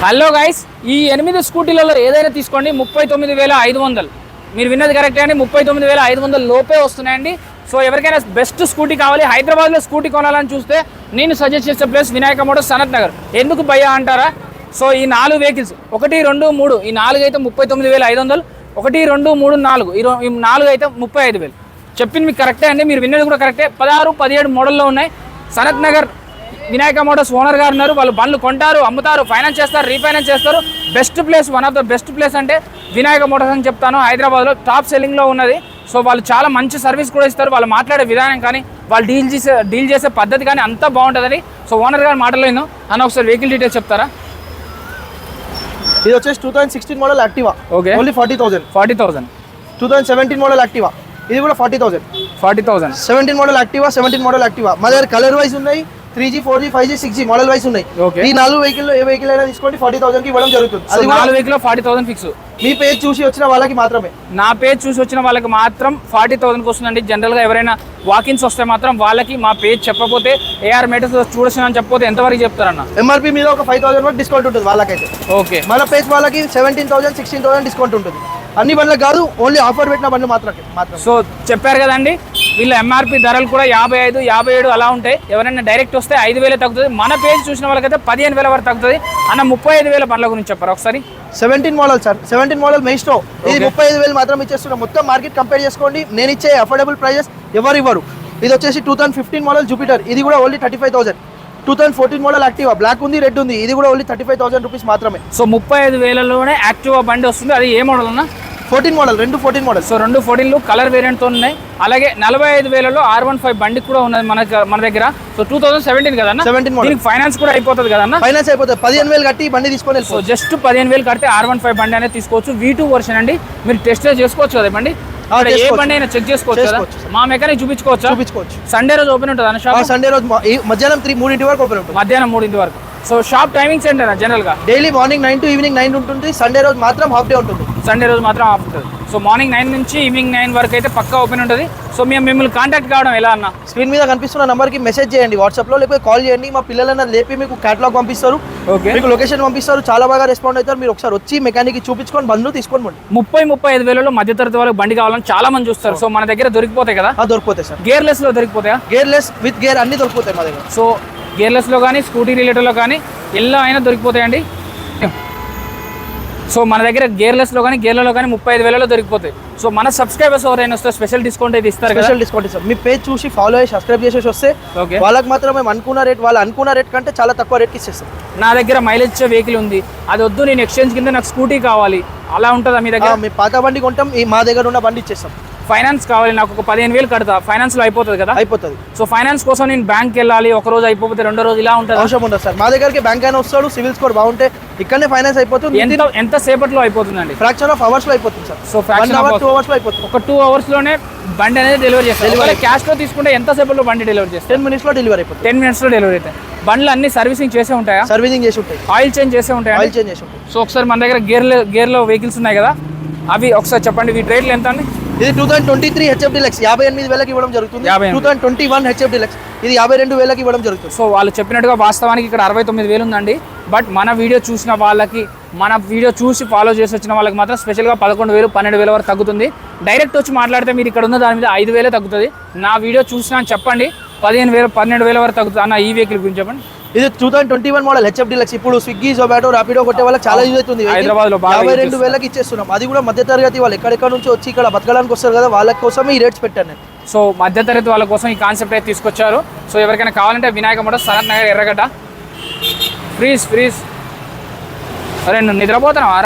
Hello guys, ఈ 8 స్కూటీలలో ఏదైనా తీసుకోండి 39,500. మీరు విన్నది కరెక్టే అండి, 39,500 లోపే వస్తున్నాయండి. సో ఎవరికైనా బెస్ట్ స్కూటీ కావాలి, హైదరాబాద్లో స్కూటీ కొనాలని చూస్తే నేను సజెస్ట్ చేసే ప్లేస్ వినాయక మోటార్స్ సనత్ నగర్. ఎందుకు భయ్యా అంటారా? సో ఈ 4 వెహికల్స్ 1, 2, 3, ఈ 4 అయితే 39,500, 1, 2, 3, 4, ఈ 4 అయితే 35,000. చెప్పింది మీకు కరెక్టే అండి, మీరు విన్నది కూడా కరెక్టే. 16, 17 మోడల్లో ఉన్నాయి. సనత్ నగర్ వినాయక మోటార్స్ ఓనర్ గారు ఉన్నారు. వాళ్ళు బండ్లు కొంటారు, అమ్ముతారు, ఫైనాన్స్ చేస్తారు, రీఫైనాన్స్ చేస్తారు. Best place, one of the best place అంటే వినాయక మోటార్స్ అని చెప్తాను. హైదరాబాద్లో టాప్ సెల్లింగ్లో ఉన్నది. సో వాళ్ళు చాలా మంచి సర్వీస్ కూడా ఇస్తారు. వాళ్ళు మాట్లాడే విధానం కానీ, వాళ్ళు డీల్ చేసే పద్ధతి కానీ అంతా బాగుంటుందని. సో ఓనర్ గారు మాటలో అన్న ఒకసారి వెహికల్ డీటెయిల్స్ చెప్తారా? ఇది వచ్చేసి 2016 model Activa. Okay, only 40,000. 2017 model Activa, ఇది కూడా 40,000. 17 మోడల్ యాక్టివా, 17 మోడల్ యాక్టివా. మా దగ్గర కలర్ వైజ్ ఉన్నాయి, 3G, 4G, 5G, 6G model wise ఉన్నాయి. ఈ 4 వెహికల్ ఏ వెహికల్ అయినా తీసుకోండి 40,000 కి ఇవ్వడం జరుగుతుంది. అది 4 వెహికల్ 40,000 ఫిక్స్. మీ పేజ్ చూసి వచ్చిన వాళ్ళకి మాత్రమే, నా పేజ్ చూసి వచ్చిన వాళ్ళకి మాత్రం 40,000కి వస్తుందండి. జనరల్గా ఎవరైనా వాకిన్స్ వస్తే మాత్రం వాళ్ళకి మా పేజ్ చెప్పకపోతే AR Motors చూడొచ్చు అని చెప్పకపోతే ఎంతవరకు చెప్తారన్న? MRP మీద ఒక 5,000 వరకు డిస్కౌంట్ ఉంటుంది వాళ్ళకైతే. ఓకే, మన పేజ్ వాళ్ళకి 17,000, 16,000 డిస్కౌంట్ ఉంటుంది. అన్ని బండ్లకు కాదు, ఓన్లీ ఆఫర్ పెట్టిన బండ్లు మాత్రమే. సో చెప్పారు కదండి, వీళ్ళ MRP ధరలు కూడా 55, 57 అలా ఉంటాయి. ఎవరైనా డైరెక్ట్ వస్తే 5,000 తగ్గుతుంది. మన పేజ్ చూసిన వాళ్ళకైతే 15,000 వరకు తగ్గుతుంది. అన్న 35,000 బండ్ల గురించి చెప్పారు ఒకసారి. 17 మోడల్ సార్, 17 మోడల్ మెయిస్ట్రో, ఇది 35,000 మాత్రం ఇచ్చేస్తున్నాం. మొత్తం మార్కెట్ కంపేర్ చేసుకోండి, నేను ఇచ్చే అఫోర్డబుల్ ప్రైజెస్ ఎవరు ఇవ్వరు. ఇది వచ్చేసి 2015 మోడల్ జూపిటర్, ఇది కూడా ఓన్లీ 35,000. 2014 మోడల్ యాక్టివా, బ్లాక్ ఉంది, రెడ్ ఉంది, ఇది కూడా ఓన్లీ 35,000 రూపీస్ మాత్రమే. సో 35,000లోనే యాక్టివా బండి వస్తుంది. అది ఏ మోడల్ అన్న? 14 మోడల్, 14 మోడల్. సో 14 కలర్ వేరియంట్తో ఉన్నాయి. అలాగే 45,000లో R15 బండి కూడా ఉన్నది మన దగ్గర. సో 2017 కదన్న, 17 మోడల్. దీనికి ఫైనాన్స్ కూడా అయిపోతుంది కదన్న? ఫైనాన్స్ అయిపోతుంది, 15,000 కట్టి బండి తీసుకొని. సో జస్ట్ 15,000 కడితే R15 బండి అనేది తీసుకోవచ్చు. V2 వర్షన్ అండి, మీరు టెస్ట్ చేసుకోవచ్చు కదా బండి. ఏ బండి అయినా చెక్ చేసుకోవచ్చు కదా, మా మెకానిక్ చూపించుకోవచ్చు. సండే రోజు ఓపెన్ ఉంటుంది అన్న షాప్? సండే రోజు మధ్యాహ్నం 3 వరకు ఓపెన్ ఉంటుంది. మధ్యాహ్నం 3 వరకు. సో షాప్ టైమింగ్స్ ఏంటన్నా? జనరల్ గా డైలీ మార్నింగ్ 9 to ఈవినింగ్ 9 ఉంటుంది. సండే రోజు మాత్రం హాఫ్ డే ఉంటుంది. సండే రోజు మాత్రం హాఫ్ ఉంటుంది. సో మార్నింగ్ 9 నుంచి ఈవినింగ్ 9 వరకు అయితే పక్కా ఓపెన్ ఉంటుంది. సో మేము మిమ్మల్ని కాంటాక్ట్ కావడం ఎలా అన్న? స్క్రీన్ మీద కనిపిస్తున్న నంబర్కి మెసేజ్ చేయండి వాట్సాప్లో, లేకపోతే కాల్ చేయండి. మా పిల్లలన్నా లేపి మీకు క్యాటలాగ్ పంపిస్తారు, మీకు లొకేషన్ పంపిస్తారు. చాలా బాగా రెస్పాండ్ అవుతారు. మీరు ఒకసారి వచ్చి మెకానిక్ చూపించుకొని బండ్లు తీసుకొని పోండి. 35,000లో మధ్యతరగతి వాళ్ళకి బండి కావాలని చాలా మంది చూస్తారు. సో మన దగ్గర దొరికిపోతాయి కదా? దొరికిపోతాయి సార్. గేర్లెస్ లో దొరికిపోతాయా? గేర్లెస్ విత్ గేర్ అన్ని దొరికిపోతాయి మా దగ్గర. సో గేర్లెస్లో కానీ, స్కూటీ రిలేటెడ్లో కానీ ఎలా అయినా దొరికిపోతాయండి. సో మన దగ్గర గేర్లెస్లో కానీ, గేర్లలో కానీ 35,000లో దొరికిపోతాయి. సో మన సబ్స్క్రైబర్స్ ఎవరైనా వస్తే స్పెషల్ డిస్కౌంట్ అయితే ఇస్తారు. స్పెషల్ డిస్కౌంట్ ఇస్తారు. మీ పేజ్ చూసి ఫాలో అయ్యి సబ్స్క్రైబ్ చేసేసి వస్తే వాళ్ళకి మాత్రం మేము అనుకున్న రేట్ కంటే చాలా తక్కువ రేట్కి ఇచ్చేస్తాం. నా దగ్గర మైలేజ్ ఇచ్చే వెహికల్ ఉంది, అది వద్దు, నేను ఎక్స్చేంజ్ కింద నాకు స్కూటీ కావాలి, అలా ఉంటుందా మీ దగ్గర? మీ పాత బండి కొంటాం, మా దగ్గర ఉన్న బండి ఇచ్చేస్తాం. ఫైనాన్స్ కావాలి, నాకు ఒక 15,000 కడతా, ఫైనాన్స్లో అయిపోతుంది కదా? అయిపోతుంది. సో ఫైనాన్స్ కోసం నేను బ్యాంక్కి వెళ్ళాలి, ఒక రోజు అయిపోతే 2వ రోజు ఇలా ఉంటుంది? అవసరం ఉండదు సార్, మా దగ్గరికి బ్యాంక్ అయినా వస్తాడు, సివిల్ స్కోర్ బాగుంటే ఇక్కడనే ఫైనాన్స్ అయిపోతుంది. ఎంత సేపట్లో అయిపోతుందండి? ఫ్రాక్షన్ ఆఫ్ అవర్స్ లో అయిపోతుంది sir. So fraction of 2 hours లో అయిపోతుంది. ఒక 2 అవర్స్లోనే బండి అనేది డెలివరీ చేస్తారు. క్యాష్లో తీసుకుంటే ఎంత సేపట్లో బండి డెలివరీ చేస్తారు? 10 minutes లో డెలివరీ అయిపోతుంది. 10 minutes లో డెలివరీ అవుతాయి. బండ్లు అన్ని సర్వీసింగ్ చేసే ఉంటాయా? సర్వీసింగ్ చేసి ఉంటాయి. ఆయిల్ చేంజ్ చేసే ఉంటాయి? ఆయిల్ చేంజ్ చేసి ఉంటాయి. సో ఒకసారి మన దగ్గర గేర్లో వెహికల్స్ ఉన్నాయి కదా, అవి ఒకసారి చెప్పండి, వీటి రేట్లు ఎంత అండి? ఇది 2023 HF Deluxe 58,000కి ఇవ్వడం జరుగుతుంది. 2021 HF Deluxe ఇది 52,000కి ఇవ్వడం జరుగుతుంది. సో వాళ్ళు చెప్పినట్టుగా వాస్తవానికి ఇక్కడ 69,000 ఉందండి. బట్ మన వీడియో చూసిన వాళ్ళకి, మన వీడియో చూసి ఫాలో చేసి వచ్చిన వాళ్ళకి మాత్రం స్పెషల్గా 11,000, 12,000 వరకు తగ్గుతుంది. డైరెక్ట్ వచ్చి మాట్లాడితే మీరు ఇక్కడ ఉన్న దాని మీద 5,000 తగ్గుతుంది. నా వీడియో చూసినా అని చెప్పండి, 15,000, 12,000 వరకు తగ్గుతుంది. అన్న ఈ వెహికల్ గురించి చెప్పండి. ఇది 2021 మోడల్ HF Deluxe. ఇప్పుడు స్విగ్గీ, జొమాటో, ర్యాపిడో కొట్టే వాళ్ళకి చాలా యూజ్ అవుతుంది. హైదరాబాద్లో 52,000కి ఇచ్చేస్తున్నాం. అది కూడా మధ్యతరగతి వాళ్ళు ఎక్కడెక్కడ నుంచి వచ్చి ఇక్కడ బతకడానికి వస్తారు కదా, వాళ్ళ కోసమే ఈ రేట్స్ పెట్టాను నేను. సో మధ్యతరగతి వాళ్ళ కోసం ఈ కాన్సెప్ట్ అయితే తీసుకొచ్చారు. సో ఎవరికైనా కావాలంటే వినాయక మోటార్స్, సనత్ నగర్, ఎర్రగడ్డ. ఫ్రీజ్ అరే నువ్వు నిద్రపోతున్నావా?